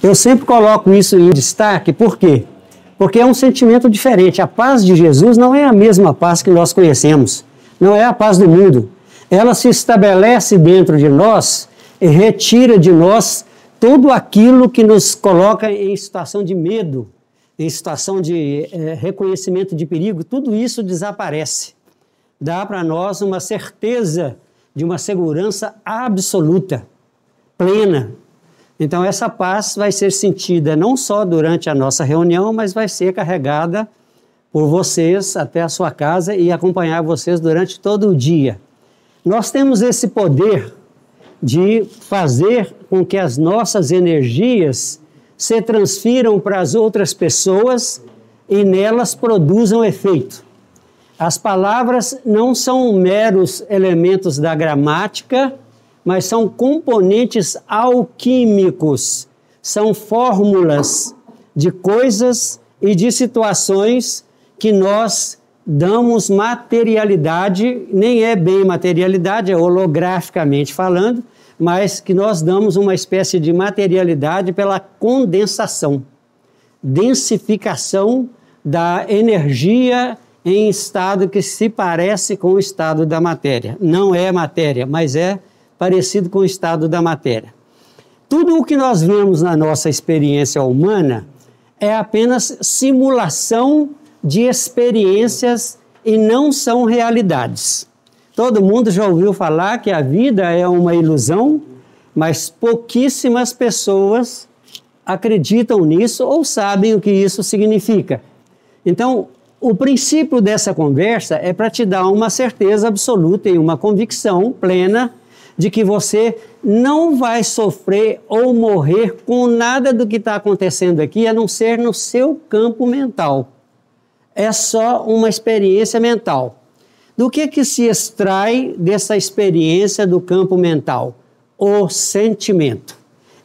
Eu sempre coloco isso em destaque, por quê? Porque é um sentimento diferente. A paz de Jesus não é a mesma paz que nós conhecemos, não é a paz do mundo. Ela se estabelece dentro de nós e retira de nós tudo aquilo que nos coloca em situação de medo, em situação de reconhecimento de perigo, tudo isso desaparece. Dá para nós uma certeza de uma segurança absoluta, plena. Então essa paz vai ser sentida não só durante a nossa reunião, mas vai ser carregada por vocês até a sua casa e acompanhar vocês durante todo o dia. Nós temos esse poder de fazer com que as nossas energias se transfiram para as outras pessoas e nelas produzam efeito. As palavras não são meros elementos da gramática, mas são componentes alquímicos, são fórmulas de coisas e de situações que nós damos materialidade, nem é bem materialidade, é holograficamente falando, mas que nós damos uma espécie de materialidade pela condensação, densificação da energia em estado que se parece com o estado da matéria. Não é matéria, mas é parecido com o estado da matéria. Tudo o que nós vemos na nossa experiência humana é apenas simulação de experiências e não são realidades. Todo mundo já ouviu falar que a vida é uma ilusão, mas pouquíssimas pessoas acreditam nisso ou sabem o que isso significa. Então, o princípio dessa conversa é para te dar uma certeza absoluta e uma convicção plena de que você não vai sofrer ou morrer com nada do que está acontecendo aqui, a não ser no seu campo mental. É só uma experiência mental. Do que se extrai dessa experiência do campo mental? O sentimento.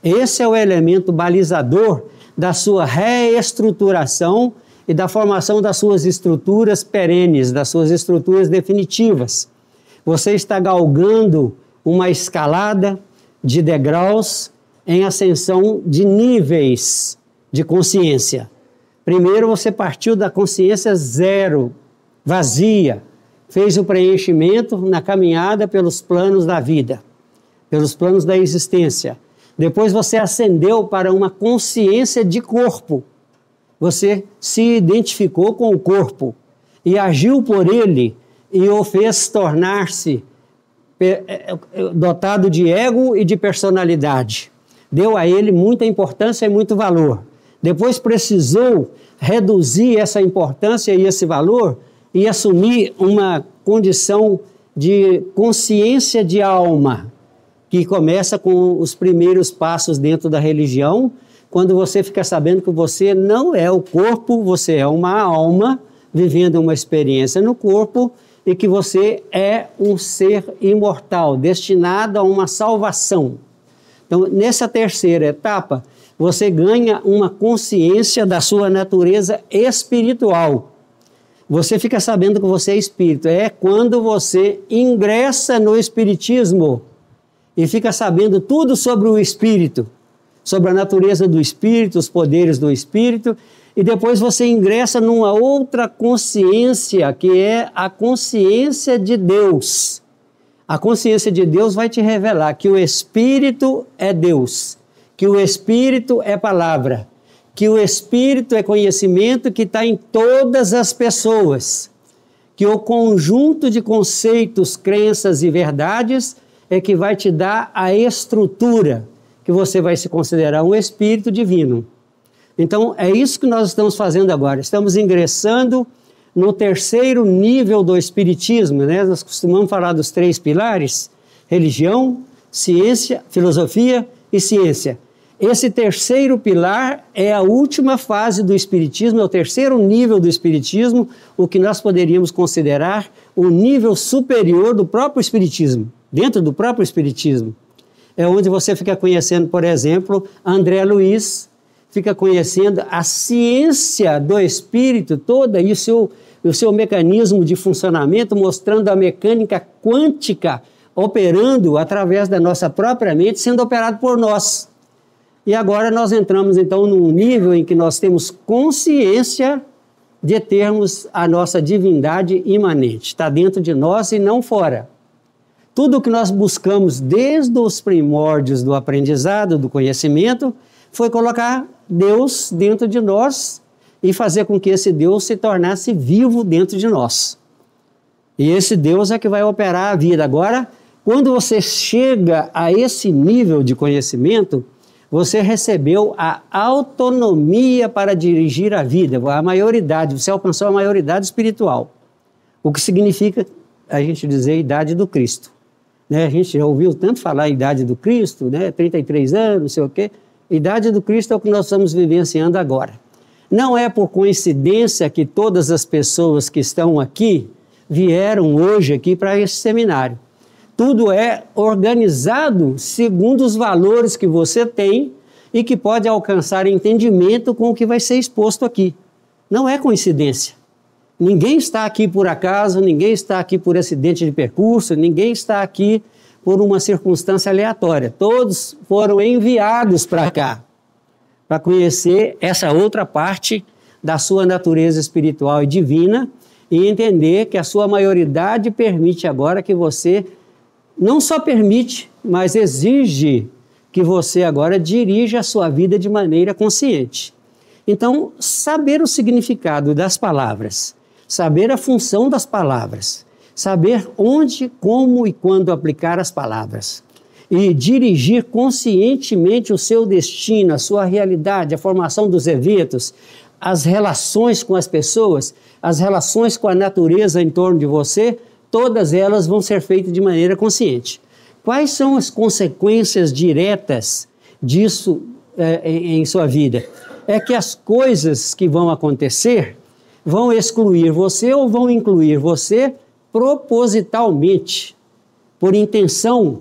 Esse é o elemento balizador da sua reestruturação e da formação das suas estruturas perenes, das suas estruturas definitivas. Você está galgando uma escalada de degraus em ascensão de níveis de consciência. Primeiro você partiu da consciência zero, vazia, fez o preenchimento na caminhada pelos planos da vida, pelos planos da existência. Depois você ascendeu para uma consciência de corpo. Você se identificou com o corpo e agiu por ele e o fez tornar-se dotado de ego e de personalidade. Deu a ele muita importância e muito valor. Depois precisou reduzir essa importância e esse valor e assumir uma condição de consciência de alma, que começa com os primeiros passos dentro da religião, quando você fica sabendo que você não é o corpo, você é uma alma vivendo uma experiência no corpo e que você é um ser imortal, destinado a uma salvação. Então, nessa terceira etapa, você ganha uma consciência da sua natureza espiritual. Você fica sabendo que você é espírito. É quando você ingressa no espiritismo e fica sabendo tudo sobre o espírito, sobre a natureza do espírito, os poderes do espírito, e depois você ingressa numa outra consciência, que é a consciência de Deus. A consciência de Deus vai te revelar que o Espírito é Deus, que o Espírito é palavra, que o Espírito é conhecimento que está em todas as pessoas, que o conjunto de conceitos, crenças e verdades é que vai te dar a estrutura, que você vai se considerar um Espírito divino. Então, é isso que nós estamos fazendo agora. Estamos ingressando no terceiro nível do Espiritismo, né? Nós costumamos falar dos 3 pilares: religião, ciência, filosofia e ciência. Esse terceiro pilar é a última fase do Espiritismo, é o terceiro nível do Espiritismo, o que nós poderíamos considerar o nível superior do próprio Espiritismo, dentro do próprio Espiritismo. É onde você fica conhecendo, por exemplo, André Luiz, fica conhecendo a ciência do espírito toda e o seu mecanismo de funcionamento, mostrando a mecânica quântica operando através da nossa própria mente, sendo operado por nós. E agora nós entramos então num nível em que nós temos consciência de termos a nossa divindade imanente. Está dentro de nós e não fora. Tudo o que nós buscamos desde os primórdios do aprendizado, do conhecimento, foi colocar Deus dentro de nós e fazer com que esse Deus se tornasse vivo dentro de nós. E esse Deus é que vai operar a vida. Agora, quando você chega a esse nível de conhecimento, você recebeu a autonomia para dirigir a vida, a maioridade, você alcançou a maioridade espiritual. O que significa a gente dizer a idade do Cristo. A gente já ouviu tanto falar a idade do Cristo, 33 anos, não sei o quê. A idade do Cristo é o que nós estamos vivenciando agora. Não é por coincidência que todas as pessoas que estão aqui vieram hoje aqui para esse seminário. Tudo é organizado segundo os valores que você tem e que pode alcançar entendimento com o que vai ser exposto aqui. Não é coincidência. Ninguém está aqui por acaso, ninguém está aqui por acidente de percurso, ninguém está aqui por uma circunstância aleatória. Todos foram enviados para cá, para conhecer essa outra parte da sua natureza espiritual e divina e entender que a sua maioridade permite agora que você, não só permite, mas exige que você agora dirija a sua vida de maneira consciente. Então, saber o significado das palavras, saber a função das palavras, saber onde, como e quando aplicar as palavras e dirigir conscientemente o seu destino, a sua realidade, a formação dos eventos, as relações com as pessoas, as relações com a natureza em torno de você, todas elas vão ser feitas de maneira consciente. Quais são as consequências diretas disso em sua vida? É que as coisas que vão acontecer vão excluir você ou vão incluir você propositalmente, por intenção,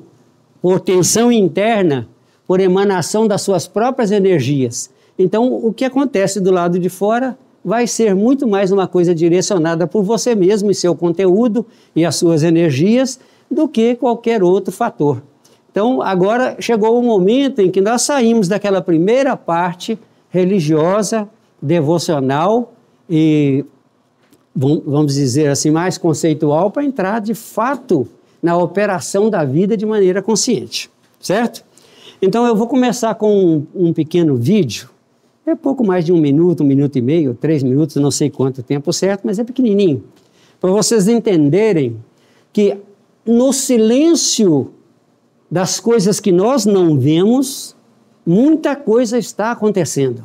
por tensão interna, por emanação das suas próprias energias. Então, o que acontece do lado de fora vai ser muito mais uma coisa direcionada por você mesmo e seu conteúdo e as suas energias do que qualquer outro fator. Então, agora chegou o momento em que nós saímos daquela primeira parte religiosa, devocional e, vamos dizer assim, mais conceitual para entrar de fato na operação da vida de maneira consciente, certo? Então eu vou começar com um pequeno vídeo, é pouco mais de 1 minuto, 1 minuto e meio, 3 minutos, não sei quanto tempo certo, mas é pequenininho, para vocês entenderem que no silêncio das coisas que nós não vemos, muita coisa está acontecendo.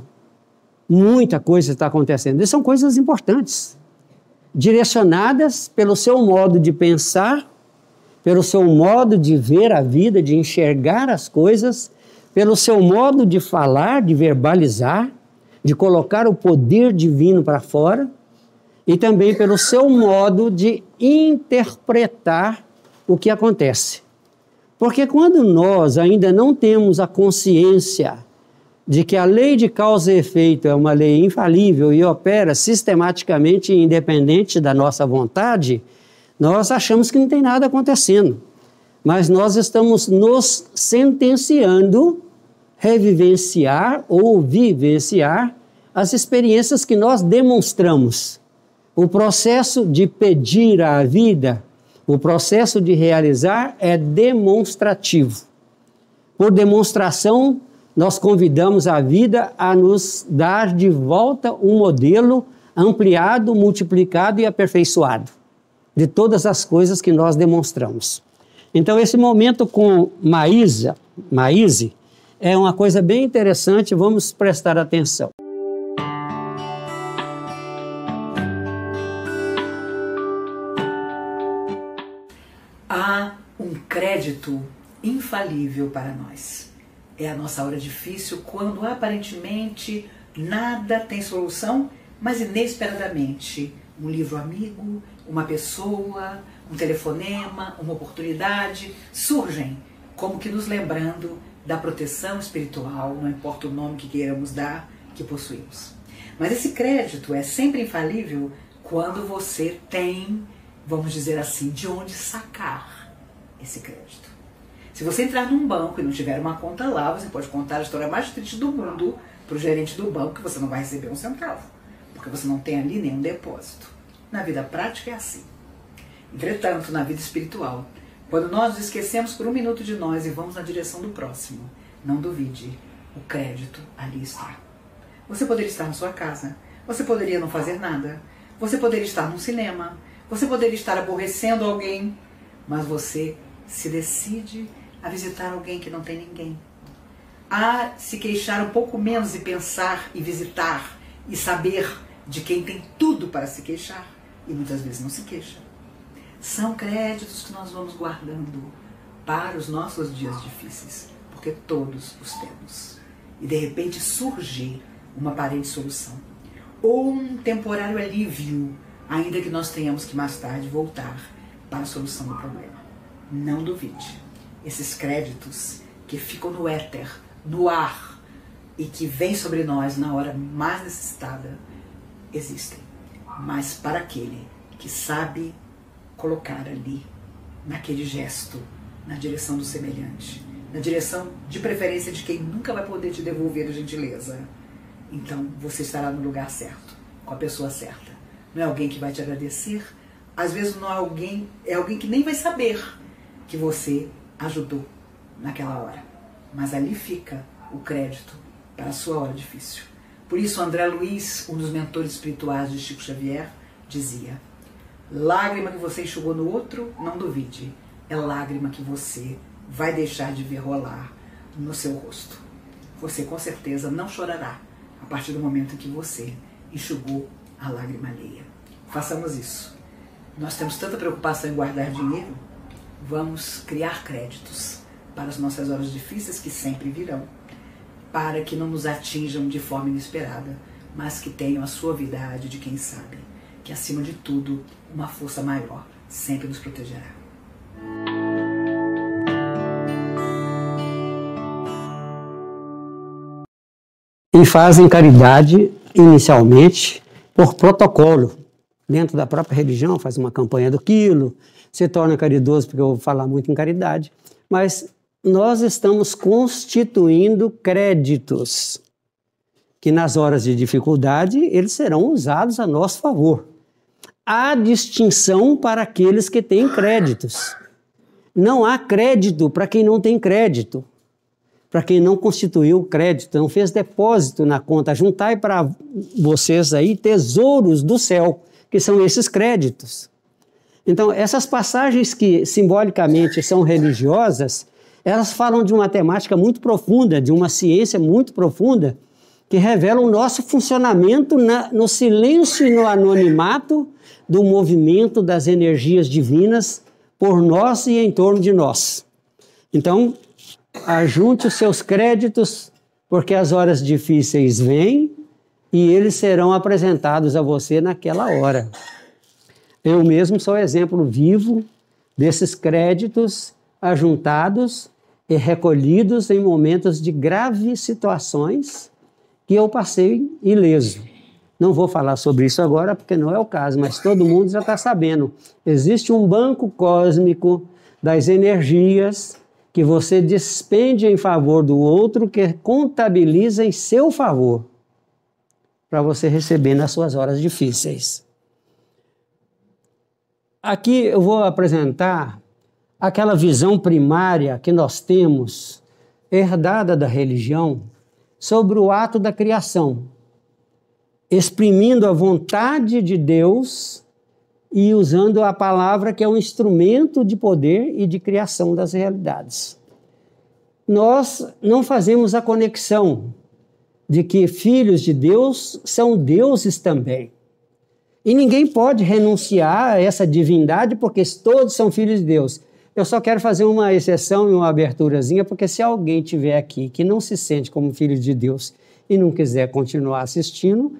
Muita coisa está acontecendo. E são coisas importantes, direcionadas pelo seu modo de pensar, pelo seu modo de ver a vida, de enxergar as coisas, pelo seu modo de falar, de verbalizar, de colocar o poder divino para fora, e também pelo seu modo de interpretar o que acontece. Porque quando nós ainda não temos a consciência de que a lei de causa e efeito é uma lei infalível e opera sistematicamente independente da nossa vontade, nós achamos que não tem nada acontecendo. Mas nós estamos nos sentenciando revivenciar ou vivenciar as experiências que nós demonstramos. O processo de pedir à vida, o processo de realizar é demonstrativo. Por demonstração, nós convidamos a vida a nos dar de volta um modelo ampliado, multiplicado e aperfeiçoado de todas as coisas que nós demonstramos. Então, esse momento com Maíse é uma coisa bem interessante, vamos prestar atenção. Há um crédito infalível para nós. É a nossa hora difícil quando aparentemente nada tem solução, mas inesperadamente um livro amigo, uma pessoa, um telefonema, uma oportunidade surgem como que nos lembrando da proteção espiritual, não importa o nome que queiramos dar, que possuímos. Mas esse crédito é sempre infalível quando você tem, vamos dizer assim, de onde sacar esse crédito. Se você entrar num banco e não tiver uma conta lá, você pode contar a história mais triste do mundo para o gerente do banco, que você não vai receber um centavo, porque você não tem ali nenhum depósito. Na vida prática é assim. Entretanto, na vida espiritual, quando nós nos esquecemos por um minuto de nós e vamos na direção do próximo, não duvide, o crédito ali está. Você poderia estar na sua casa, você poderia não fazer nada, você poderia estar num cinema, você poderia estar aborrecendo alguém, mas você se decide a visitar alguém que não tem ninguém, a se queixar um pouco menos e pensar e visitar e saber de quem tem tudo para se queixar e muitas vezes não se queixa. São créditos que nós vamos guardando para os nossos dias difíceis, porque todos os temos. E de repente surge uma aparente solução, ou um temporário alívio, ainda que nós tenhamos que mais tarde voltar para a solução do problema. Não duvide, esses créditos que ficam no éter, no ar, e que vêm sobre nós na hora mais necessitada, existem. Mas para aquele que sabe colocar ali, naquele gesto, na direção do semelhante, na direção de preferência de quem nunca vai poder te devolver a gentileza, então você estará no lugar certo, com a pessoa certa. Não é alguém que vai te agradecer, às vezes não é alguém, é alguém que nem vai saber que você ajudou naquela hora. Mas ali fica o crédito para a sua hora difícil. Por isso André Luiz, um dos mentores espirituais de Chico Xavier, dizia: lágrima que você enxugou no outro, não duvide, é lágrima que você vai deixar de ver rolar no seu rosto. Você com certeza não chorará a partir do momento em que você enxugou a lágrima alheia. Façamos isso. Nós temos tanta preocupação em guardar dinheiro, vamos criar créditos para as nossas horas difíceis que sempre virão, para que não nos atinjam de forma inesperada, mas que tenham a suavidade de quem sabe que, acima de tudo, uma força maior sempre nos protegerá. E fazem caridade, inicialmente, por protocolo. Dentro da própria religião, faz uma campanha do quilo, se torna caridoso, porque eu vou falar muito em caridade, mas nós estamos constituindo créditos, que nas horas de dificuldade, eles serão usados a nosso favor. Há distinção para aqueles que têm créditos. Não há crédito para quem não tem crédito. Para quem não constituiu crédito, não fez depósito na conta. Juntai para vocês aí tesouros do céu, que são esses créditos. Então, essas passagens que simbolicamente são religiosas, elas falam de uma temática muito profunda, de uma ciência muito profunda, que revela o nosso funcionamento no silêncio e no anonimato do movimento das energias divinas por nós e em torno de nós. Então, ajunte os seus créditos, porque as horas difíceis vêm e eles serão apresentados a você naquela hora. Eu mesmo sou exemplo vivo desses créditos ajuntados e recolhidos em momentos de graves situações que eu passei ileso. Não vou falar sobre isso agora porque não é o caso, mas todo mundo já está sabendo. Existe um banco cósmico das energias que você despende em favor do outro, que contabiliza em seu favor, para você receber nas suas horas difíceis. Aqui eu vou apresentar aquela visão primária que nós temos, herdada da religião, sobre o ato da criação, exprimindo a vontade de Deus e usando a palavra que é um instrumento de poder e de criação das realidades. Nós não fazemos a conexão de que filhos de Deus são deuses também. E ninguém pode renunciar a essa divindade porque todos são filhos de Deus. Eu só quero fazer uma exceção e uma aberturazinha, porque se alguém estiver aqui que não se sente como filho de Deus e não quiser continuar assistindo,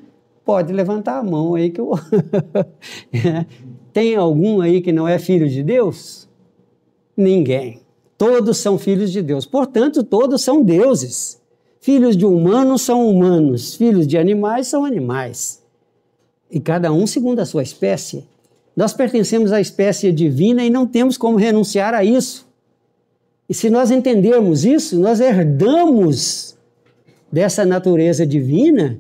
pode levantar a mão aí que eu... Tem algum aí que não é filho de Deus? Ninguém. Todos são filhos de Deus. Portanto, todos são deuses. Filhos de humanos são humanos. Filhos de animais são animais. E cada um segundo a sua espécie. Nós pertencemos à espécie divina e não temos como renunciar a isso. E se nós entendermos isso, nós herdamos dessa natureza divina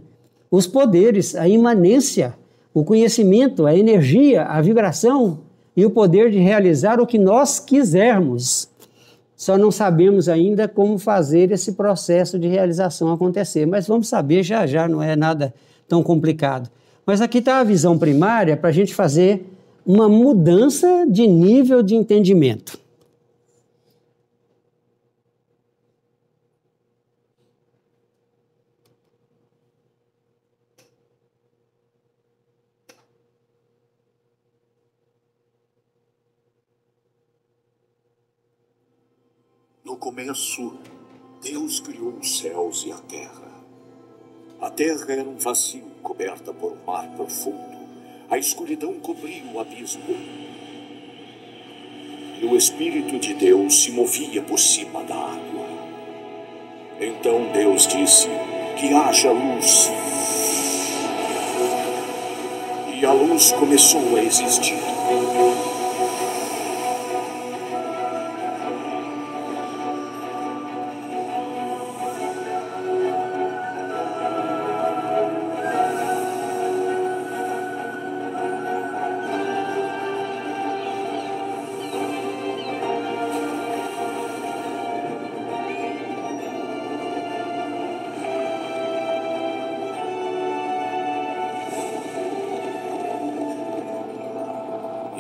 os poderes, a imanência, o conhecimento, a energia, a vibração e o poder de realizar o que nós quisermos. Só não sabemos ainda como fazer esse processo de realização acontecer, mas vamos saber já já, não é nada tão complicado. Mas aqui está a visão primária para a gente fazer uma mudança de nível de entendimento. No começo, Deus criou os céus e a terra. A terra era um vazio coberta por um mar profundo. A escuridão cobria o abismo. E o Espírito de Deus se movia por cima da água. Então Deus disse: que haja luz. E a luz começou a existir.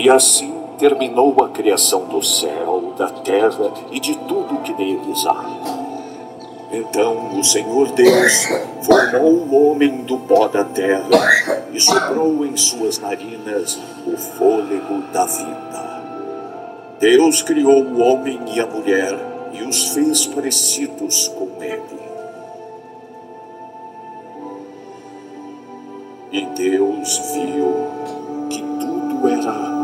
E assim terminou a criação do céu, da terra e de tudo que neles há. Então o Senhor Deus formou o homem do pó da terra e soprou em suas narinas o fôlego da vida. Deus criou o homem e a mulher e os fez parecidos com ele. E Deus viu que tudo era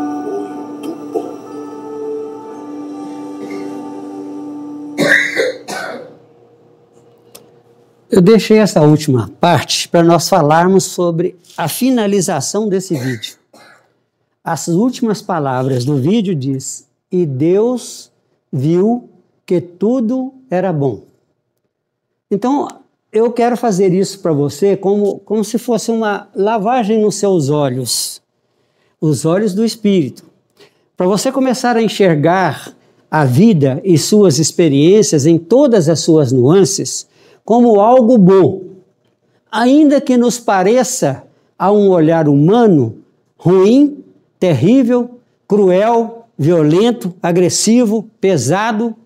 Eu deixei essa última parte para nós falarmos sobre a finalização desse vídeo. As últimas palavras do vídeo diz: e Deus viu que tudo era bom. Então, eu quero fazer isso para você como se fosse uma lavagem nos seus olhos, os olhos do Espírito, para você começar a enxergar a vida e suas experiências em todas as suas nuances como algo bom, ainda que nos pareça, a um olhar humano, ruim, terrível, cruel, violento, agressivo, pesado.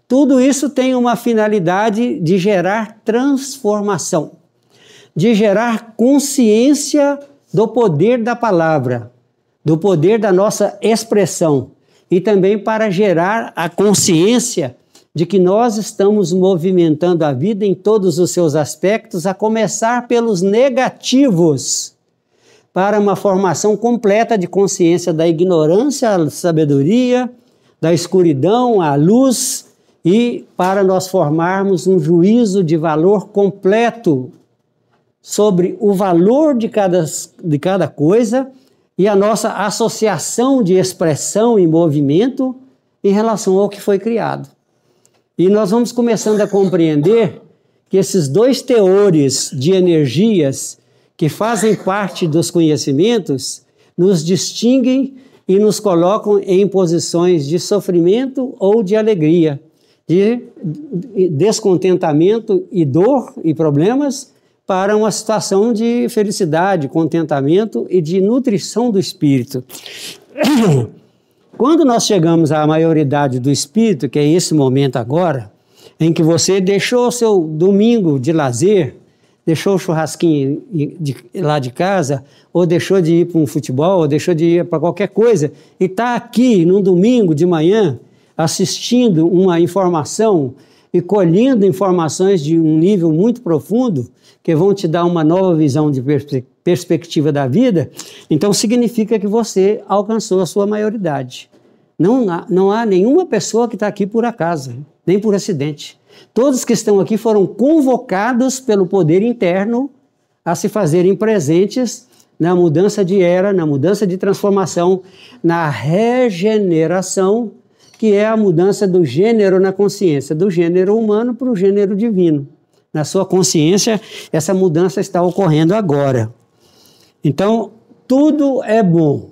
Tudo isso tem uma finalidade de gerar transformação, de gerar consciência do poder da palavra, do poder da nossa expressão, e também para gerar a consciência de que nós estamos movimentando a vida em todos os seus aspectos, a começar pelos negativos, para uma formação completa de consciência da ignorância à sabedoria, da escuridão à luz, e para nós formarmos um juízo de valor completo sobre o valor de cada coisa e a nossa associação de expressão e movimento em relação ao que foi criado. E nós vamos começando a compreender que esses dois teores de energias que fazem parte dos conhecimentos nos distinguem e nos colocam em posições de sofrimento ou de alegria, de descontentamento e dor e problemas para uma situação de felicidade, contentamento e de nutrição do espírito. Quando nós chegamos à maioridade do espírito, que é esse momento agora, em que você deixou o seu domingo de lazer, deixou o churrasquinho lá de casa, ou deixou de ir para um futebol, ou deixou de ir para qualquer coisa, e está aqui num domingo de manhã, assistindo uma informação e colhendo informações de um nível muito profundo, que vão te dar uma nova visão de perspectiva da vida, então significa que você alcançou a sua maioridade. Não há nenhuma pessoa que está aqui por acaso, nem por acidente. Todos que estão aqui foram convocados pelo poder interno a se fazerem presentes na mudança de era, na mudança de transformação, na regeneração que é a mudança do gênero na consciência, do gênero humano para o gênero divino. Na sua consciência, essa mudança está ocorrendo agora. Então, tudo é bom.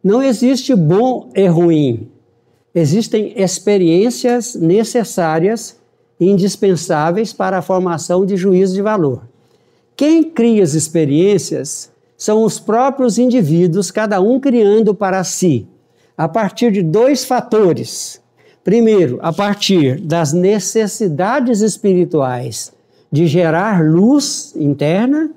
Não existe bom e ruim. Existem experiências necessárias e indispensáveis para a formação de juízo de valor. Quem cria as experiências são os próprios indivíduos, cada um criando para si, a partir de dois fatores. Primeiro, a partir das necessidades espirituais de gerar luz interna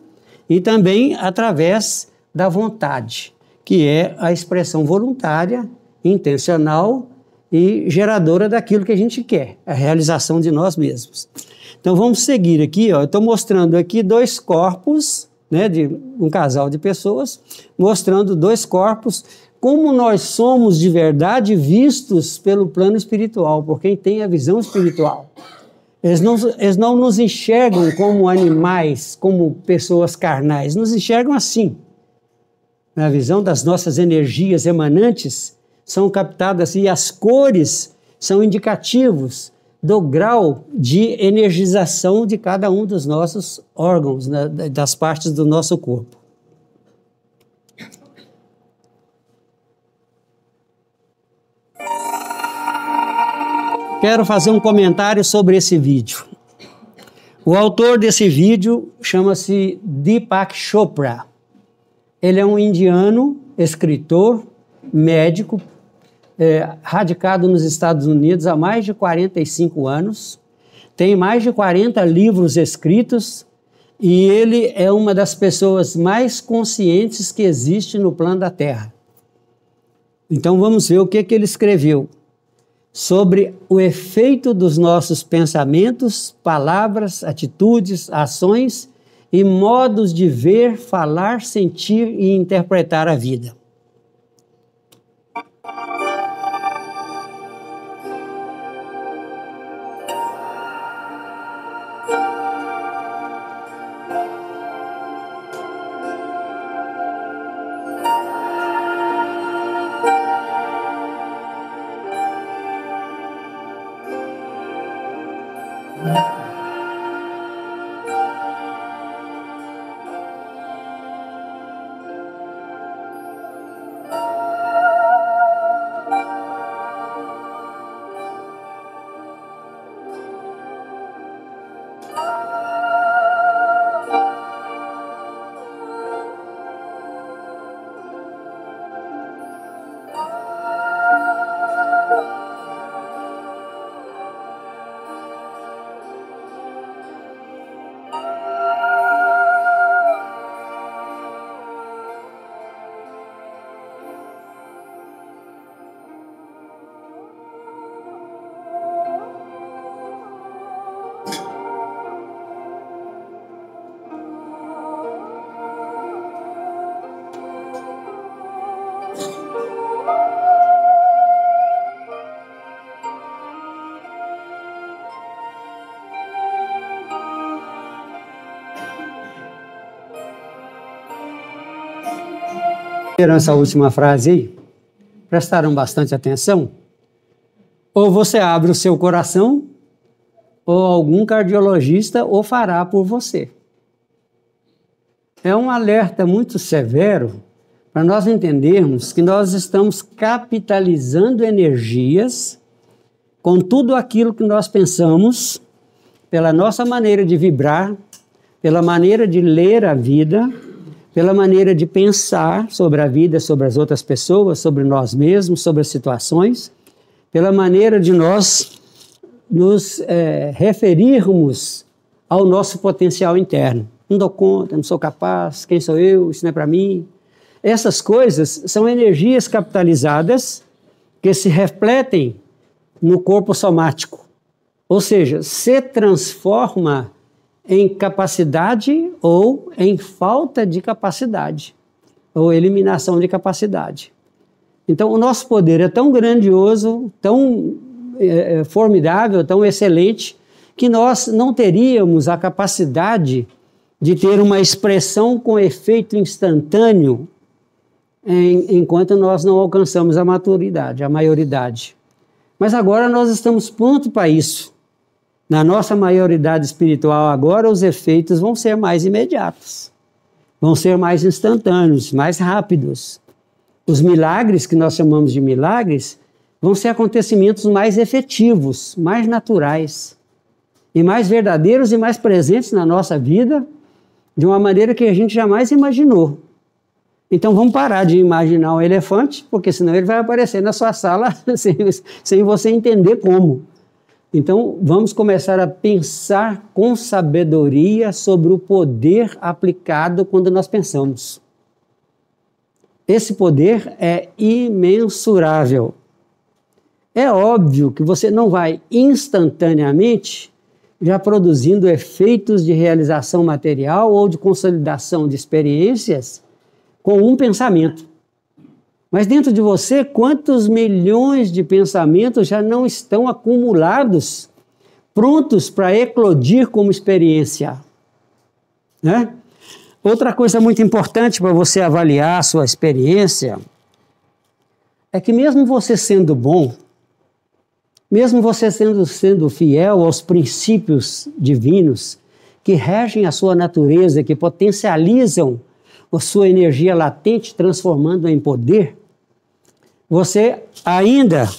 e também através da vontade, que é a expressão voluntária, intencional e geradora daquilo que a gente quer, a realização de nós mesmos. Então vamos seguir aqui, ó. Eu estou mostrando aqui dois corpos, né, de um casal de pessoas, mostrando dois corpos, como nós somos de verdade vistos pelo plano espiritual, por quem tem a visão espiritual. Eles não nos enxergam como animais, como pessoas carnais, nos enxergam assim. Na visão das nossas energias emanantes são captadas e as cores são indicativos do grau de energização de cada um dos nossos órgãos, né, das partes do nosso corpo. Quero fazer um comentário sobre esse vídeo. O autor desse vídeo chama-se Deepak Chopra. Ele é um indiano, escritor, médico, radicado nos Estados Unidos há mais de 45 anos. Tem mais de 40 livros escritos e ele é uma das pessoas mais conscientes que existe no plano da Terra. Então vamos ver o que ele escreveu sobre o efeito dos nossos pensamentos, palavras, atitudes, ações e modos de ver, falar, sentir e interpretar a vida. Essa última frase aí, prestaram bastante atenção? Ou você abre o seu coração, ou algum cardiologista o fará por você. É um alerta muito severo para nós entendermos que nós estamos capitalizando energias com tudo aquilo que nós pensamos, pela nossa maneira de vibrar, pela maneira de ler a vida, pela maneira de pensar sobre a vida, sobre as outras pessoas, sobre nós mesmos, sobre as situações, pela maneira de nós nos referirmos ao nosso potencial interno. Não dou conta, não sou capaz, quem sou eu, isso não é para mim. Essas coisas são energias capitalizadas que se refletem no corpo somático, ou seja, se transforma em capacidade ou em falta de capacidade, ou eliminação de capacidade. Então, o nosso poder é tão grandioso, tão formidável, tão excelente, que nós não teríamos a capacidade de ter uma expressão com efeito instantâneo enquanto nós não alcançamos a maturidade, a maioridade. Mas agora nós estamos prontos para isso. Na nossa maioridade espiritual agora, os efeitos vão ser mais imediatos, vão ser mais instantâneos, mais rápidos. Os milagres, que nós chamamos de milagres, vão ser acontecimentos mais efetivos, mais naturais, e mais verdadeiros e mais presentes na nossa vida, de uma maneira que a gente jamais imaginou. Então vamos parar de imaginar um elefante, porque senão ele vai aparecer na sua sala sem você entender como. Então vamos começar a pensar com sabedoria sobre o poder aplicado quando nós pensamos. Esse poder é imensurável. É óbvio que você não vai instantaneamente já produzindo efeitos de realização material ou de consolidação de experiências com um pensamento. Mas dentro de você, quantos milhões de pensamentos já não estão acumulados, prontos para eclodir como experiência? Né? Outra coisa muito importante para você avaliar a sua experiência é que mesmo você sendo bom, mesmo você sendo fiel aos princípios divinos que regem a sua natureza, que potencializam a sua energia latente, transformando-a em poder, você ainda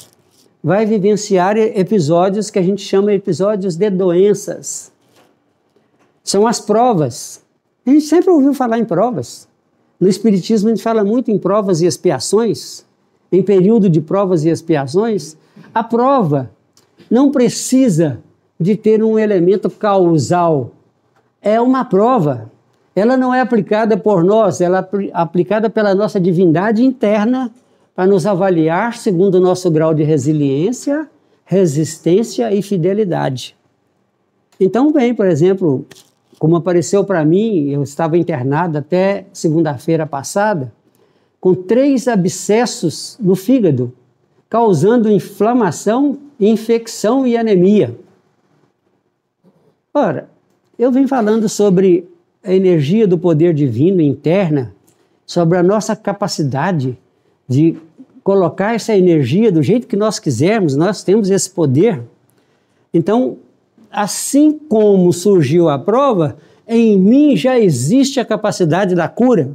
vai vivenciar episódios que a gente chama de episódios de doenças. São as provas. A gente sempre ouviu falar em provas. No Espiritismo a gente fala muito em provas e expiações, em período de provas e expiações. A prova não precisa de ter um elemento causal. É uma prova. Ela não é aplicada por nós, ela é aplicada pela nossa divindade interna para nos avaliar segundo o nosso grau de resiliência, resistência e fidelidade. Então, bem, por exemplo, como apareceu para mim, eu estava internado até segunda-feira passada, com 3 abscessos no fígado, causando inflamação, infecção e anemia. Ora, eu vim falando sobre a energia do poder divino interna, sobre a nossa capacidade de colocar essa energia do jeito que nós quisermos, nós temos esse poder. Então, assim como surgiu a prova, em mim já existe a capacidade da cura.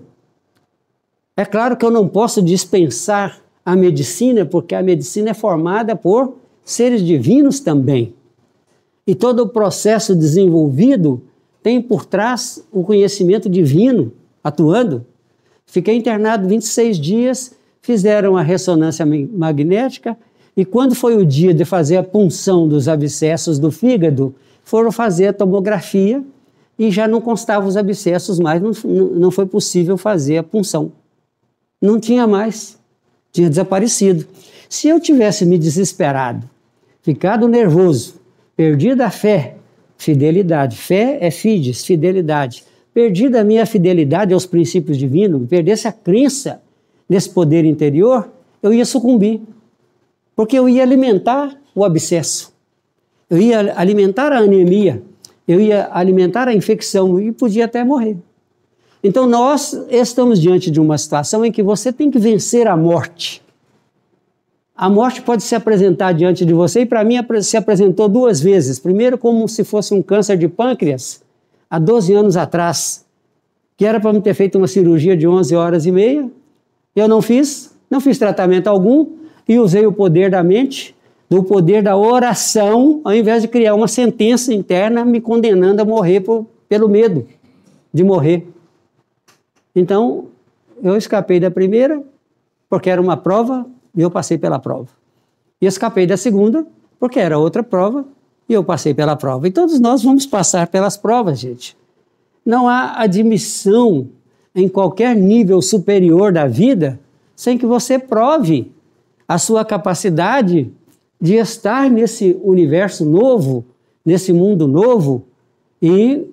É claro que eu não posso dispensar a medicina, porque a medicina é formada por seres divinos também. E todo o processo desenvolvido tem por trás o conhecimento divino atuando. Fiquei internado 26 dias, fizeram a ressonância magnética e quando foi o dia de fazer a punção dos abscessos do fígado, foram fazer a tomografia e já não constavam os abscessos mais, não foi possível fazer a punção. Não tinha mais, tinha desaparecido. Se eu tivesse me desesperado, ficado nervoso, perdido a fé, fidelidade. Fé é fides, fidelidade. Perdida a minha fidelidade aos princípios divinos, perdesse a crença nesse poder interior, eu ia sucumbir. Porque eu ia alimentar o abscesso. Eu ia alimentar a anemia. Eu ia alimentar a infecção e podia até morrer. Então nós estamos diante de uma situação em que você tem que vencer a morte. A morte pode se apresentar diante de você e para mim se apresentou 2 vezes. Primeiro como se fosse um câncer de pâncreas, há 12 anos atrás, que era para me ter feito uma cirurgia de 11 horas e meia. Eu não fiz tratamento algum e usei o poder da mente, do poder da oração, ao invés de criar uma sentença interna me condenando a morrer pelo medo de morrer. Então, eu escapei da primeira, porque era uma prova, e eu passei pela prova. E escapei da segunda, porque era outra prova, e eu passei pela prova. E todos nós vamos passar pelas provas, gente. Não há admissão em qualquer nível superior da vida sem que você prove a sua capacidade de estar nesse universo novo, nesse mundo novo, e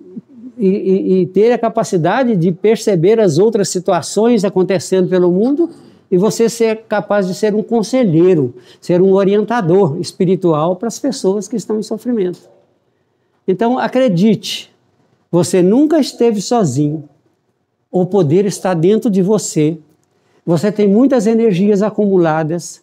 ter a capacidade de perceber as outras situações acontecendo pelo mundo e você ser capaz de ser um conselheiro, ser um orientador espiritual para as pessoas que estão em sofrimento. Então, acredite, você nunca esteve sozinho. O poder está dentro de você. você tem muitas energias acumuladas,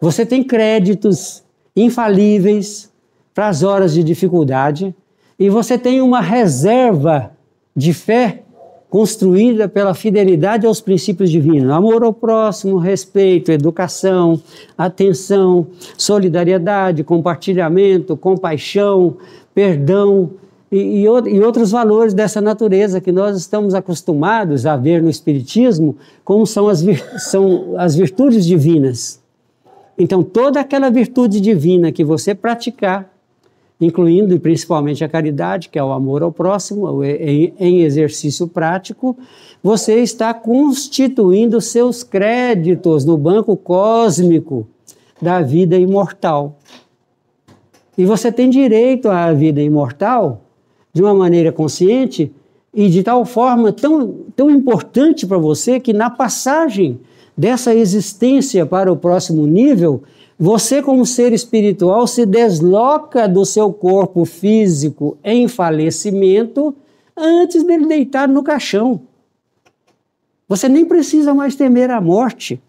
você tem créditos infalíveis para as horas de dificuldade e você tem uma reserva de fé construída pela fidelidade aos princípios divinos. Amor ao próximo, respeito, educação, atenção, solidariedade, compartilhamento, compaixão, perdão e outros valores dessa natureza que nós estamos acostumados a ver no Espiritismo como são as virtudes divinas. Então, toda aquela virtude divina que você praticar, incluindo e principalmente a caridade, que é o amor ao próximo, em exercício prático, você está constituindo seus créditos no banco cósmico da vida imortal. E você tem direito à vida imortal de uma maneira consciente e de tal forma tão importante para você que na passagem dessa existência para o próximo nível, você, como ser espiritual, se desloca do seu corpo físico em falecimento antes dele deitar no caixão. Você nem precisa mais temer a morte.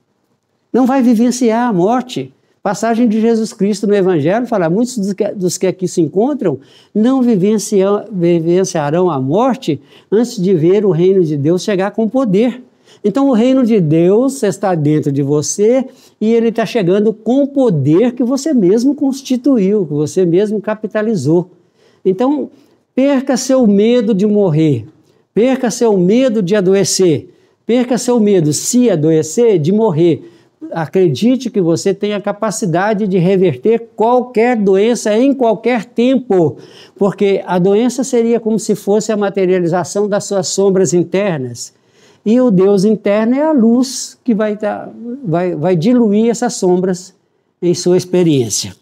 Não vai vivenciar a morte. Passagem de Jesus Cristo no Evangelho fala, muitos dos que aqui se encontram não vivenciarão a morte antes de ver o reino de Deus chegar com poder. Então o reino de Deus está dentro de você e ele está chegando com o poder que você mesmo constituiu, que você mesmo capitalizou. Então perca seu medo de morrer, perca seu medo de adoecer, perca seu medo, se adoecer, de morrer. Acredite que você tem a capacidade de reverter qualquer doença em qualquer tempo, porque a doença seria como se fosse a materialização das suas sombras internas. E o Deus interno é a luz que vai diluir essas sombras em sua experiência.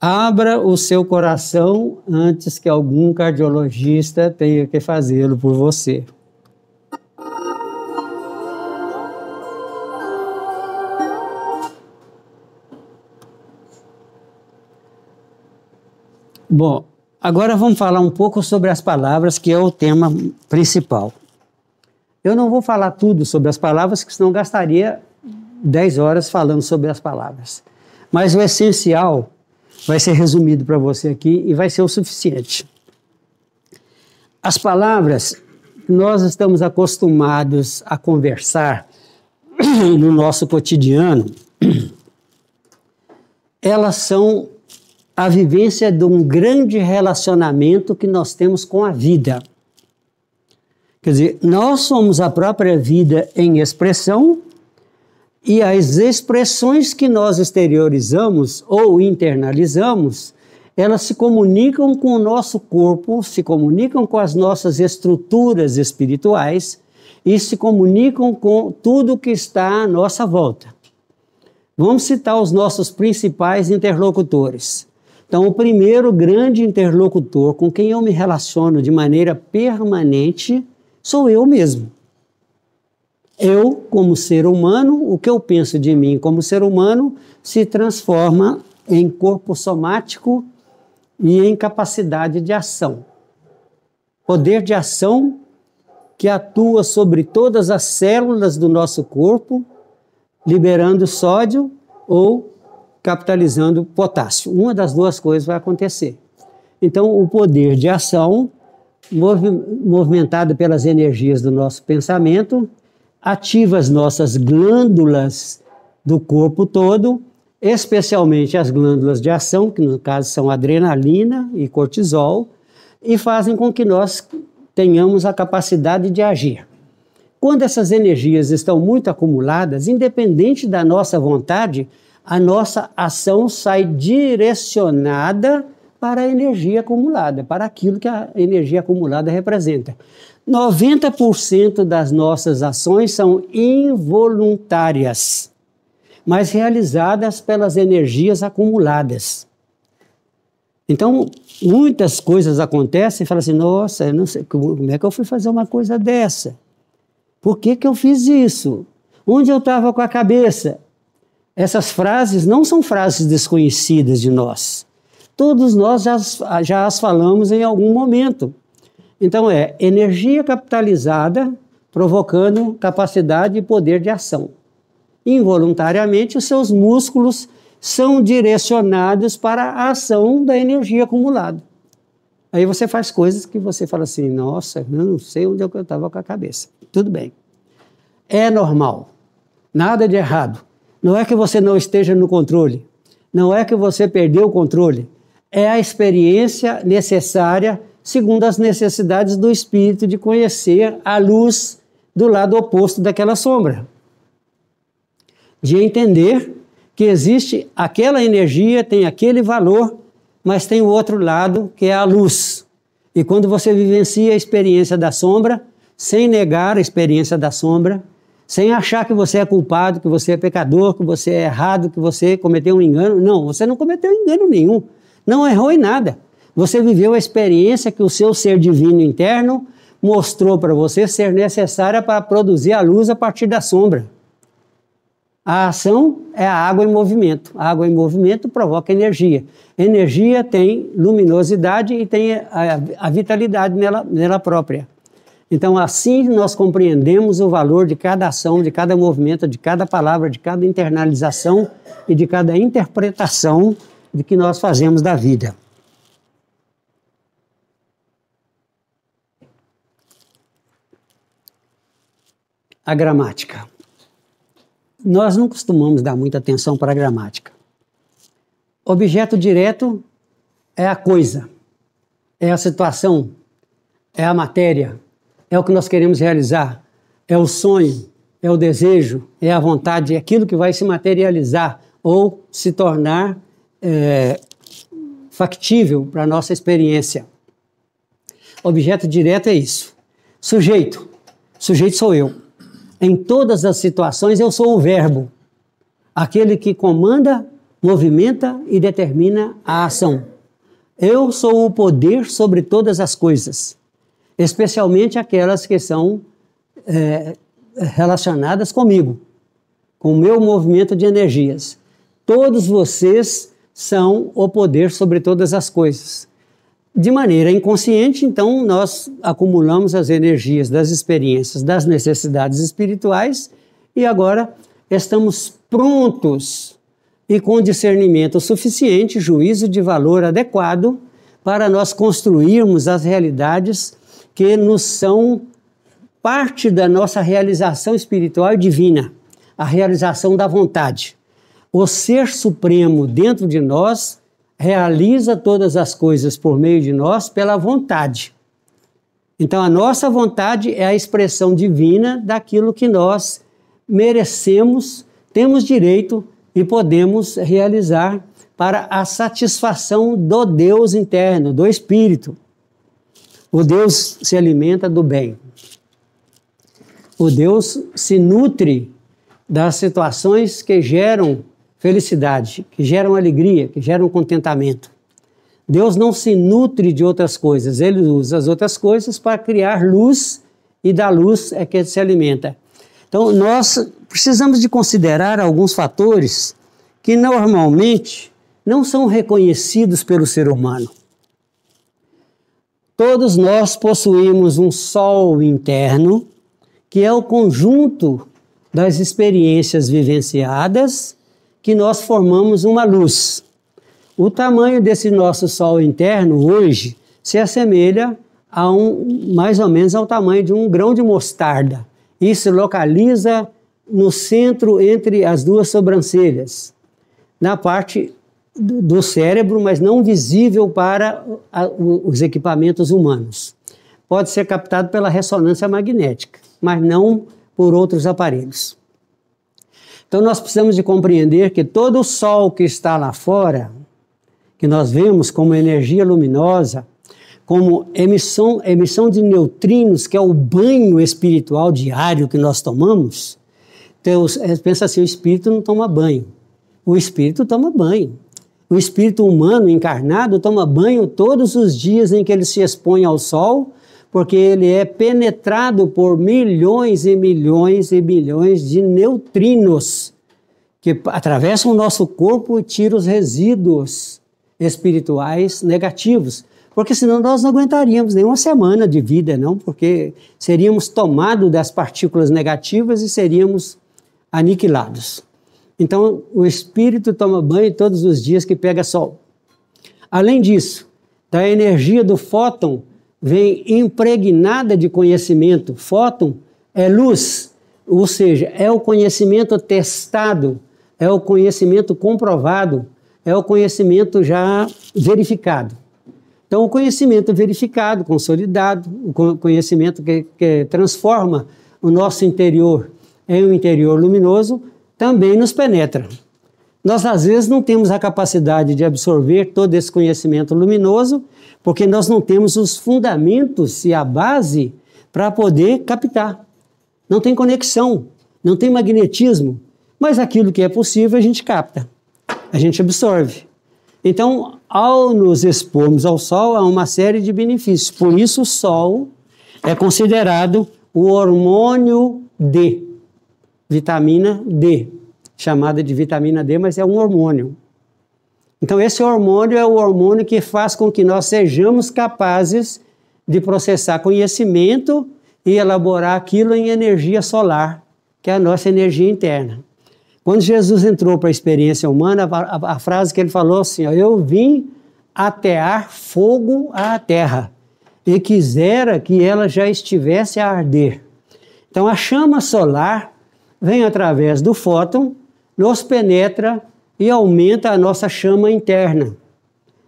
Abra o seu coração antes que algum cardiologista tenha que fazê-lo por você. Bom, agora vamos falar um pouco sobre as palavras, que é o tema principal. Eu não vou falar tudo sobre as palavras, porque senão gastaria 10 horas falando sobre as palavras. Mas o essencial vai ser resumido para você aqui e vai ser o suficiente. As palavras, nós estamos acostumados a conversar no nosso cotidiano, elas são a vivência de um grande relacionamento que nós temos com a vida. Quer dizer, nós somos a própria vida em expressão e as expressões que nós exteriorizamos ou internalizamos, elas se comunicam com o nosso corpo, se comunicam com as nossas estruturas espirituais e se comunicam com tudo que está à nossa volta. Vamos citar os nossos principais interlocutores. Então, o primeiro grande interlocutor com quem eu me relaciono de maneira permanente sou eu mesmo. Eu, como ser humano, o que eu penso de mim como ser humano se transforma em corpo somático e em capacidade de ação. Poder de ação que atua sobre todas as células do nosso corpo, liberando sódio ou capitalizando potássio. Uma das duas coisas vai acontecer. Então, o poder de ação, movimentado pelas energias do nosso pensamento, ativa as nossas glândulas do corpo todo, especialmente as glândulas de ação, que no caso são adrenalina e cortisol, e fazem com que nós tenhamos a capacidade de agir. Quando essas energias estão muito acumuladas, independente da nossa vontade, a nossa ação sai direcionada para a energia acumulada, para aquilo que a energia acumulada representa. 90% das nossas ações são involuntárias, mas realizadas pelas energias acumuladas. Então, muitas coisas acontecem e falam assim, nossa, eu não sei como é que eu fui fazer uma coisa dessa? Por que eu fiz isso? Onde eu estava com a cabeça? Essas frases não são frases desconhecidas de nós. Todos nós já as falamos em algum momento. Então é energia capitalizada provocando capacidade e poder de ação. Involuntariamente, os seus músculos são direcionados para a ação da energia acumulada. Aí você faz coisas que você fala assim, nossa, eu não sei onde eu estava com a cabeça. Tudo bem. É normal. Nada de errado. Não é que você não esteja no controle. Não é que você perdeu o controle. É a experiência necessária, segundo as necessidades do espírito, de conhecer a luz do lado oposto daquela sombra. De entender que existe aquela energia, tem aquele valor, mas tem o outro lado, que é a luz. E quando você vivencia a experiência da sombra, sem negar a experiência da sombra, sem achar que você é culpado, que você é pecador, que você é errado, que você cometeu um engano. Não, você não cometeu engano nenhum. Não errou em nada. Você viveu a experiência que o seu ser divino interno mostrou para você ser necessária para produzir a luz a partir da sombra. A ação é a água em movimento. A água em movimento provoca energia. Energia tem luminosidade e tem a vitalidade nela própria. Então, assim nós compreendemos o valor de cada ação, de cada movimento, de cada palavra, de cada internalização e de cada interpretação de que nós fazemos da vida. A gramática. Nós não costumamos dar muita atenção para a gramática. Objeto direto é a coisa, é a situação, é a matéria, é o que nós queremos realizar, é o sonho, é o desejo, é a vontade, é aquilo que vai se materializar ou se tornar factível para a nossa experiência. Objeto direto é isso. Sujeito. Sujeito sou eu. Em todas as situações eu sou o verbo, aquele que comanda, movimenta e determina a ação. Eu sou o poder sobre todas as coisas, especialmente aquelas que são relacionadas comigo, com o meu movimento de energias. Todos vocês são o poder sobre todas as coisas. De maneira inconsciente, então, nós acumulamos as energias das experiências, das necessidades espirituais e agora estamos prontos e com discernimento suficiente, juízo de valor adequado para nós construirmos as realidades que nos são parte da nossa realização espiritual e divina, a realização da vontade. O Ser Supremo dentro de nós realiza todas as coisas por meio de nós pela vontade. Então, a nossa vontade é a expressão divina daquilo que nós merecemos, temos direito e podemos realizar para a satisfação do Deus interno, do Espírito. O Deus se alimenta do bem. O Deus se nutre das situações que geram felicidade, que geram alegria, que geram contentamento. Deus não se nutre de outras coisas, Ele usa as outras coisas para criar luz e da luz é que Ele se alimenta. Então, nós precisamos de considerar alguns fatores que normalmente não são reconhecidos pelo ser humano. Todos nós possuímos um sol interno, que é o conjunto das experiências vivenciadas que nós formamos uma luz. O tamanho desse nosso sol interno hoje se assemelha a mais ou menos ao tamanho de um grão de mostarda. Isso localiza no centro entre as duas sobrancelhas, na parte do cérebro, mas não visível para os equipamentos humanos. Pode ser captado pela ressonância magnética, mas não por outros aparelhos. Então nós precisamos de compreender que todo o sol que está lá fora, que nós vemos como energia luminosa, como emissão de neutrinos, que é o banho espiritual diário que nós tomamos. Então, pensa assim, o espírito não toma banho. O espírito toma banho. O espírito humano encarnado toma banho todos os dias em que ele se expõe ao sol, porque ele é penetrado por milhões e milhões e milhões de neutrinos que atravessam o nosso corpo e tiram os resíduos espirituais negativos, Porque senão nós não aguentaríamos nem uma semana de vida, não, porque seríamos tomados das partículas negativas e seríamos aniquilados. Então, o espírito toma banho todos os dias que pega sol. Além disso, da energia do fóton vem impregnada de conhecimento. Fóton é luz, ou seja, é o conhecimento testado, é o conhecimento comprovado, é o conhecimento já verificado. Então, o conhecimento verificado, consolidado, o conhecimento que transforma o nosso interior em um interior luminoso, também nos penetra. Nós, às vezes, não temos a capacidade de absorver todo esse conhecimento luminoso, porque nós não temos os fundamentos e a base para poder captar. Não tem conexão, não tem magnetismo, mas aquilo que é possível a gente capta, a gente absorve. Então, ao nos expormos ao sol, há uma série de benefícios. Por isso, o sol é considerado o hormônio D, vitamina D, chamada de vitamina D, mas é um hormônio. Então, esse hormônio é o hormônio que faz com que nós sejamos capazes de processar conhecimento e elaborar aquilo em energia solar, que é a nossa energia interna. Quando Jesus entrou para a experiência humana, a frase que ele falou assim, ó, eu vim atear fogo à terra e quisera que ela já estivesse a arder. Então a chama solar vem através do fóton, nos penetra e aumenta a nossa chama interna,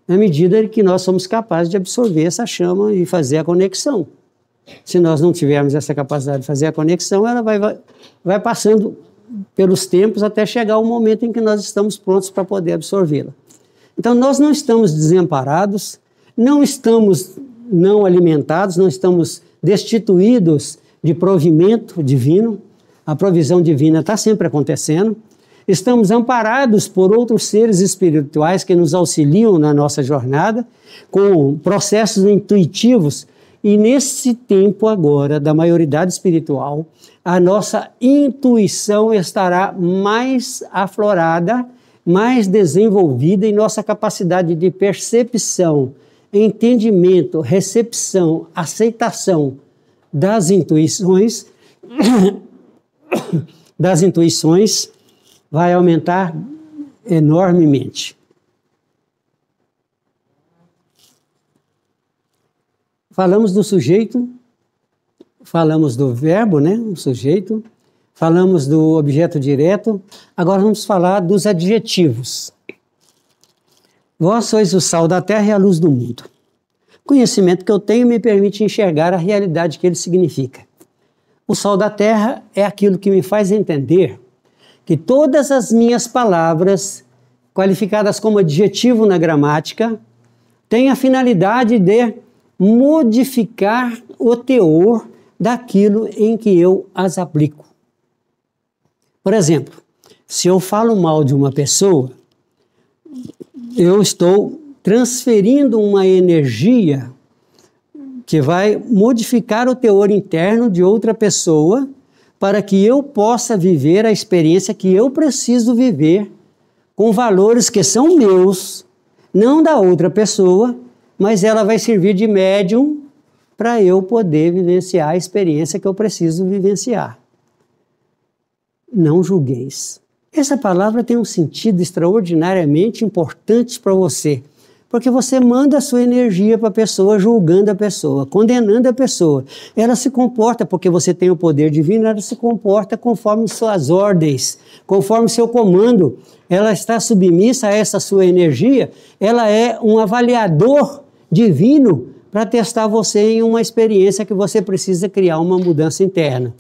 na medida que nós somos capazes de absorver essa chama e fazer a conexão. Se nós não tivermos essa capacidade de fazer a conexão, ela vai passando pelos tempos até chegar o momento em que nós estamos prontos para poder absorvê-la. Então, nós não estamos desamparados, não estamos não alimentados, não estamos destituídos de provimento divino, a provisão divina está sempre acontecendo, estamos amparados por outros seres espirituais que nos auxiliam na nossa jornada, com processos intuitivos, e nesse tempo agora da maioridade espiritual, a nossa intuição estará mais aflorada, mais desenvolvida, e nossa capacidade de percepção, entendimento, recepção, aceitação das intuições vai aumentar enormemente. Falamos do sujeito, falamos do verbo, né, o sujeito, falamos do objeto direto, agora vamos falar dos adjetivos. Vós sois o sal da terra e a luz do mundo. O conhecimento que eu tenho me permite enxergar a realidade que ele significa. O sal da terra é aquilo que me faz entender que todas as minhas palavras, qualificadas como adjetivo na gramática, têm a finalidade de modificar o teor daquilo em que eu as aplico. Por exemplo, se eu falo mal de uma pessoa, eu estou transferindo uma energia que vai modificar o teor interno de outra pessoa para que eu possa viver a experiência que eu preciso viver com valores que são meus, não da outra pessoa, mas ela vai servir de médium para eu poder vivenciar a experiência que eu preciso vivenciar. Não julgueis. Essa palavra tem um sentido extraordinariamente importante para você, porque você manda a sua energia para a pessoa, julgando a pessoa, condenando a pessoa. Ela se comporta, porque você tem o poder divino, ela se comporta conforme suas ordens, conforme seu comando. Ela está submissa a essa sua energia, ela é um avaliador divino para testar você em uma experiência que você precisa criar uma mudança interna.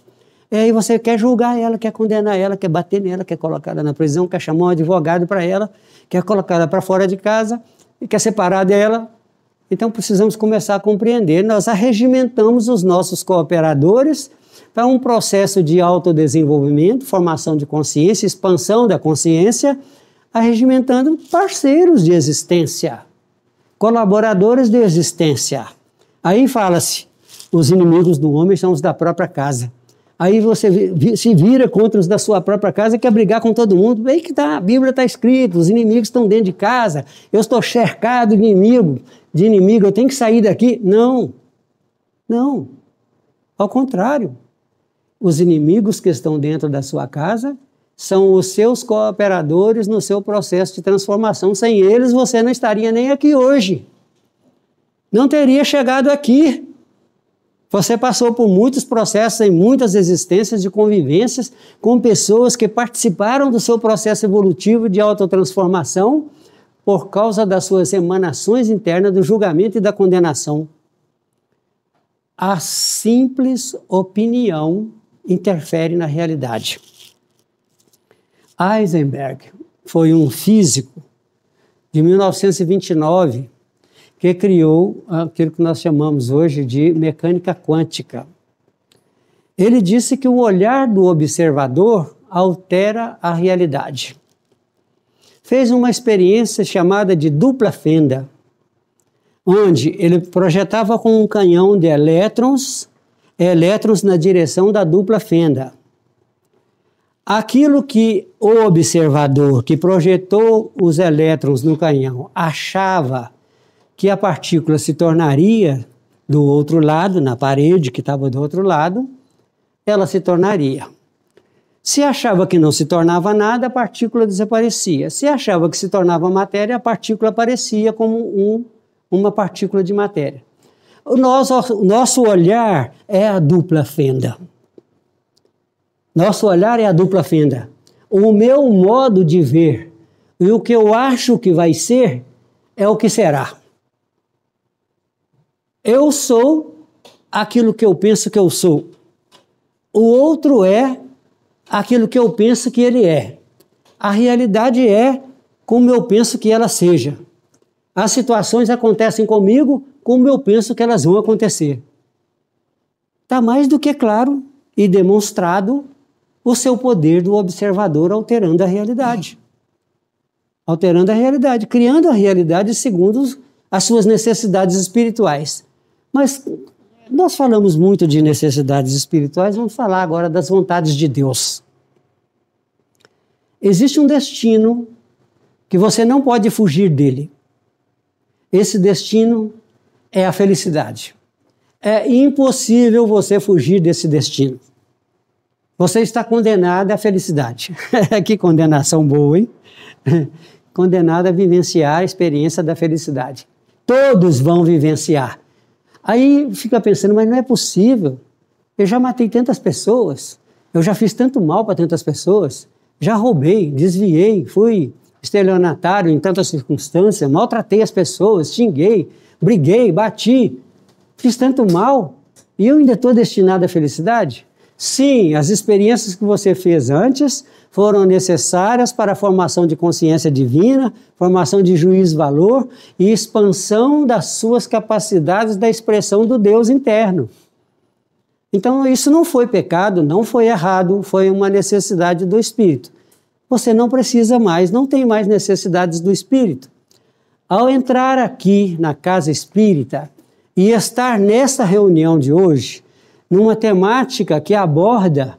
E aí você quer julgar ela, quer condenar ela, quer bater nela, quer colocar ela na prisão, quer chamar um advogado para ela, quer colocar ela para fora de casa e quer separar dela. Então precisamos começar a compreender. Nós arregimentamos os nossos cooperadores para um processo de autodesenvolvimento, formação de consciência, expansão da consciência, arregimentando parceiros de existência, colaboradores de existência. Aí fala-se, os inimigos do homem são os da própria casa. Aí você se vira contra os da sua própria casa e quer brigar com todo mundo. Bem que tá, a Bíblia está escrito, os inimigos estão dentro de casa, eu estou cercado de inimigo, eu tenho que sair daqui. Não, não. Ao contrário, os inimigos que estão dentro da sua casa são os seus cooperadores no seu processo de transformação. Sem eles, você não estaria nem aqui hoje. Não teria chegado aqui. Você passou por muitos processos em muitas existências de convivências com pessoas que participaram do seu processo evolutivo de autotransformação por causa das suas emanações internas do julgamento e da condenação. A simples opinião interfere na realidade. Heisenberg foi um físico de 1929 que criou aquilo que nós chamamos hoje de mecânica quântica. Ele disse que o olhar do observador altera a realidade. Fez uma experiência chamada de dupla fenda, onde ele projetava com um canhão de elétrons na direção da dupla fenda. Aquilo que o observador que projetou os elétrons no canhão achava que a partícula se tornaria do outro lado, na parede que estava do outro lado, ela se tornaria. Se achava que não se tornava nada, a partícula desaparecia. Se achava que se tornava matéria, a partícula aparecia como uma partícula de matéria. O nosso olhar é a dupla fenda. Nosso olhar é a dupla fenda. O meu modo de ver e o que eu acho que vai ser é o que será. Eu sou aquilo que eu penso que eu sou. O outro é aquilo que eu penso que ele é. A realidade é como eu penso que ela seja. As situações acontecem comigo como eu penso que elas vão acontecer. Está mais do que claro e demonstrado o seu poder do observador alterando a realidade. Alterando a realidade, criando a realidade segundo as suas necessidades espirituais. Mas nós falamos muito de necessidades espirituais, vamos falar agora das vontades de Deus. Existe um destino que você não pode fugir dele. Esse destino é a felicidade. É impossível você fugir desse destino. Você está condenado à felicidade. Que condenação boa, hein? Condenado a vivenciar a experiência da felicidade. Todos vão vivenciar. Aí fica pensando, mas não é possível. Eu já matei tantas pessoas, eu já fiz tanto mal para tantas pessoas, já roubei, desviei, fui estelionatário em tantas circunstâncias, maltratei as pessoas, xinguei, briguei, bati, fiz tanto mal e eu ainda estou destinado à felicidade? Sim, as experiências que você fez antes foram necessárias para a formação de consciência divina, formação de juízo-valor e expansão das suas capacidades da expressão do Deus interno. Então, isso não foi pecado, não foi errado, foi uma necessidade do Espírito. Você não precisa mais, não tem mais necessidades do Espírito. Ao entrar aqui na Casa Espírita e estar nessa reunião de hoje, numa temática que aborda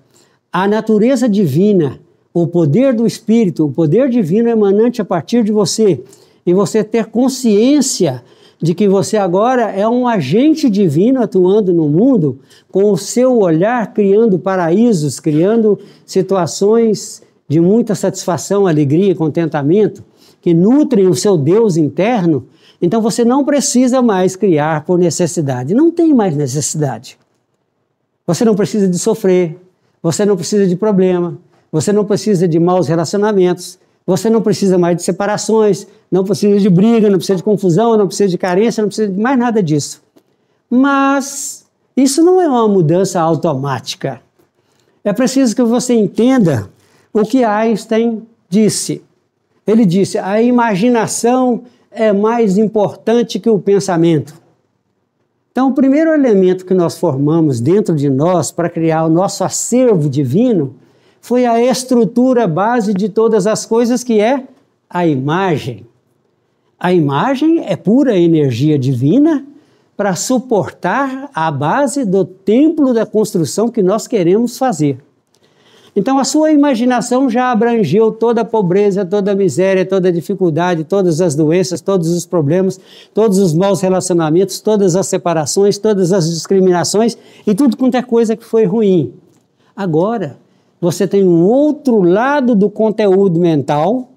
a natureza divina, o poder do Espírito, o poder divino emanante a partir de você, e você ter consciência de que você agora é um agente divino atuando no mundo, com o seu olhar criando paraísos, criando situações de muita satisfação, alegria e contentamento, que nutrem o seu Deus interno. Então você não precisa mais criar por necessidade, não tem mais necessidade. Você não precisa de sofrer, você não precisa de problema, você não precisa de maus relacionamentos, você não precisa mais de separações, não precisa de briga, não precisa de confusão, não precisa de carência, não precisa de mais nada disso. Mas isso não é uma mudança automática. É preciso que você entenda o que Einstein disse. Ele disse, a imaginação é mais importante que o pensamento. Então, o primeiro elemento que nós formamos dentro de nós para criar o nosso acervo divino foi a estrutura base de todas as coisas, que é a imagem. A imagem é pura energia divina para suportar a base do templo da construção que nós queremos fazer. Então a sua imaginação já abrangeu toda a pobreza, toda a miséria, toda a dificuldade, todas as doenças, todos os problemas, todos os maus relacionamentos, todas as separações, todas as discriminações e tudo quanto é coisa que foi ruim. Agora, você tem um outro lado do conteúdo mental,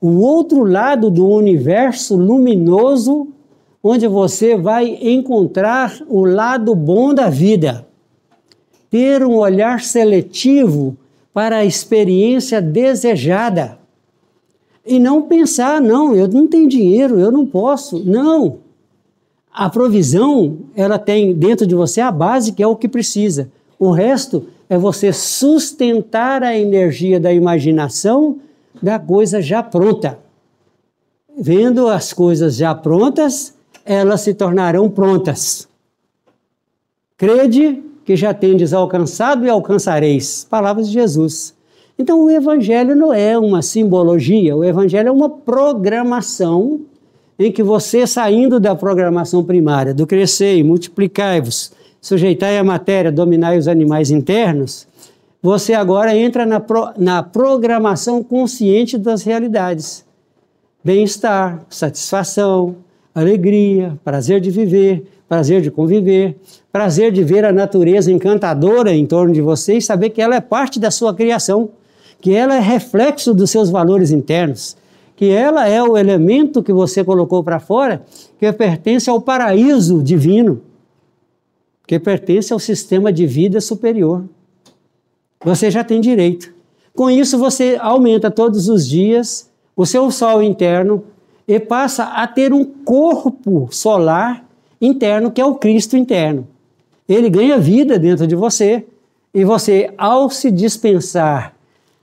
um outro lado do universo luminoso, onde você vai encontrar o lado bom da vida. Ter um olhar seletivo para a experiência desejada. E não pensar, não, eu não tenho dinheiro, eu não posso. Não. A provisão, ela tem dentro de você a base, que é o que precisa. O resto é você sustentar a energia da imaginação da coisa já pronta. Vendo as coisas já prontas, elas se tornarão prontas. Crede que já tendes alcançado e alcançareis. Palavras de Jesus. Então o Evangelho não é uma simbologia, o Evangelho é uma programação em que você, saindo da programação primária, do crescei, multiplicai-vos, sujeitai a matéria, dominai os animais internos, você agora entra na programação consciente das realidades. Bem-estar, satisfação, alegria, prazer de viver, prazer de conviver, prazer de ver a natureza encantadora em torno de você e saber que ela é parte da sua criação, que ela é reflexo dos seus valores internos, que ela é o elemento que você colocou para fora, que pertence ao paraíso divino, que pertence ao sistema de vida superior. Você já tem direito. Com isso, você aumenta todos os dias o seu sol interno e passa a ter um corpo solar interno, que é o Cristo interno. Ele ganha vida dentro de você e você, ao se dispensar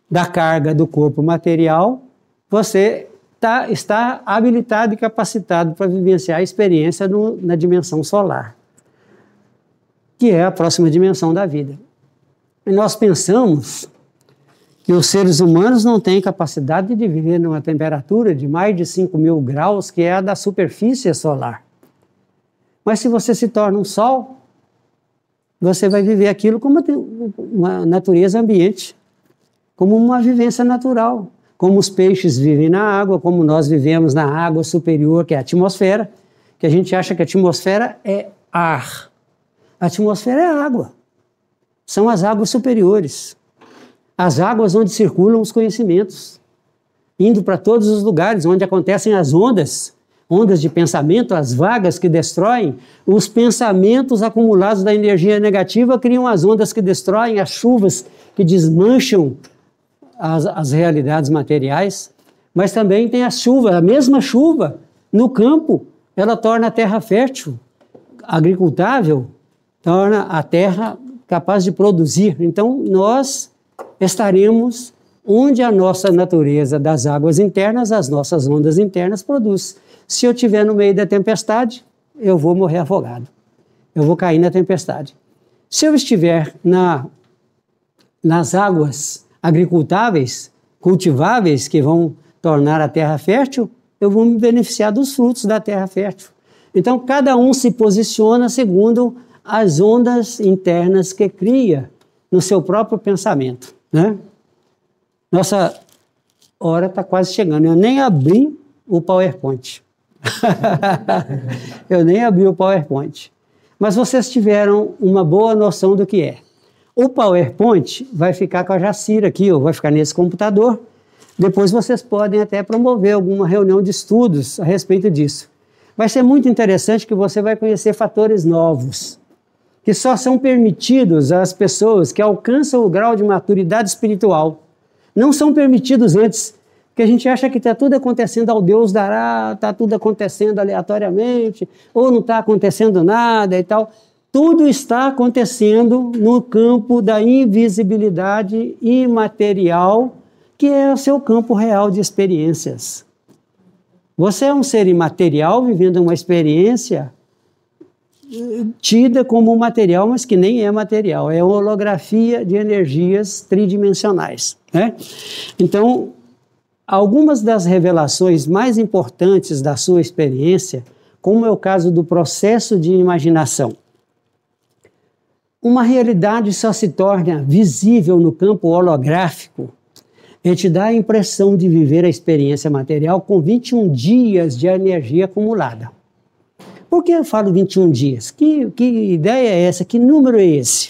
da carga do corpo material, você está habilitado e capacitado para vivenciar a experiência na dimensão solar, que é a próxima dimensão da vida. E nós pensamos que os seres humanos não têm capacidade de viver numa temperatura de mais de 5.000 graus, que é a da superfície solar. Mas se você se torna um sol, você vai viver aquilo como uma natureza ambiente, como uma vivência natural, como os peixes vivem na água, como nós vivemos na água superior, que é a atmosfera, que a gente acha que a atmosfera é ar. A atmosfera é água. São as águas superiores. As águas onde circulam os conhecimentos, indo para todos os lugares onde acontecem as ondas de pensamento, as vagas que destroem, os pensamentos acumulados da energia negativa criam as ondas que destroem, as chuvas que desmancham as realidades materiais, mas também tem a mesma chuva no campo, ela torna a terra fértil, agricultável, torna a terra capaz de produzir. Então nós estaremos onde a nossa natureza das águas internas, as nossas ondas internas produz. Se eu estiver no meio da tempestade, eu vou morrer afogado. Eu vou cair na tempestade. Se eu estiver nas águas agricultáveis, cultiváveis, que vão tornar a terra fértil, eu vou me beneficiar dos frutos da terra fértil. Então, cada um se posiciona segundo as ondas internas que cria no seu próprio pensamento, né? Nossa hora está quase chegando. Eu nem abri o PowerPoint. Eu nem abri o PowerPoint. Mas vocês tiveram uma boa noção do que é. O PowerPoint vai ficar com a Jacira aqui, ou vai ficar nesse computador. Depois vocês podem até promover alguma reunião de estudos a respeito disso. Vai ser muito interessante que você vai conhecer fatores novos, que só são permitidos às pessoas que alcançam o grau de maturidade espiritual. Não são permitidos antes, porque a gente acha que está tudo acontecendo ao Deus dará, está tudo acontecendo aleatoriamente, ou não está acontecendo nada e tal. Tudo está acontecendo no campo da invisibilidade imaterial, que é o seu campo real de experiências. Você é um ser imaterial vivendo uma experiência tida como material, mas que nem é material, é holografia de energias tridimensionais, né? Então, algumas das revelações mais importantes da sua experiência como é o caso do processo de imaginação. Uma realidade só se torna visível no campo holográfico e te dá a impressão de viver a experiência material com 21 dias de energia acumulada. Por que eu falo 21 dias? Que ideia é essa? Que número é esse?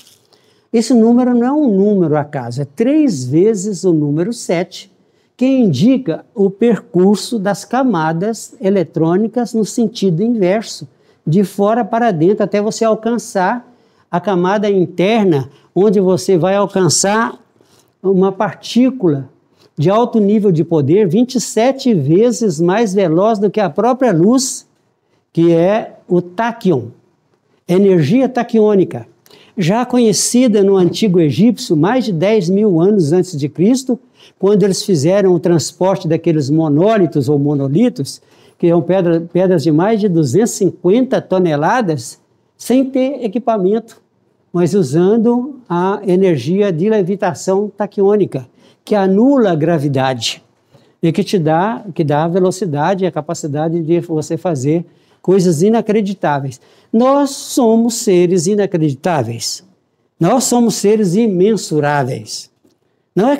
Esse número não é um número acaso, é 3 vezes o número 7, que indica o percurso das camadas eletrônicas no sentido inverso, de fora para dentro, até você alcançar a camada interna, onde você vai alcançar uma partícula de alto nível de poder, 27 vezes mais veloz do que a própria luz, que é o táquion, energia taquiônica, já conhecida no antigo egípcio mais de 10 mil anos antes de Cristo, quando eles fizeram o transporte daqueles monólitos ou monolitos, que são pedras de mais de 250 toneladas, sem ter equipamento, mas usando a energia de levitação taquiônica, que anula a gravidade e que dá a velocidade e a capacidade de você fazer coisas inacreditáveis. Nós somos seres inacreditáveis. Nós somos seres imensuráveis. Nós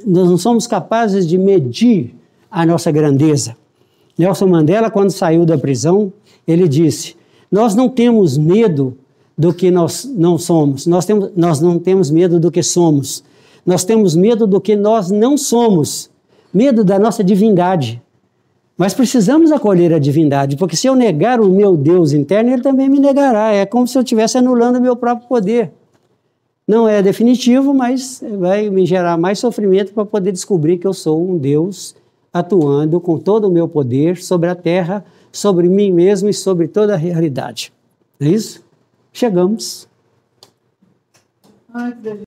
não somos capazes de medir a nossa grandeza. Nelson Mandela, quando saiu da prisão, ele disse: nós não temos medo do que nós não somos, nós não temos medo do que somos, nós temos medo do que nós não somos, medo da nossa divindade. Mas precisamos acolher a divindade, porque se eu negar o meu Deus interno, ele também me negará. É como se eu estivesse anulando o meu próprio poder. Não é definitivo, mas vai me gerar mais sofrimento para poder descobrir que eu sou um Deus atuando com todo o meu poder sobre a terra, sobre mim mesmo e sobre toda a realidade. É isso? Chegamos.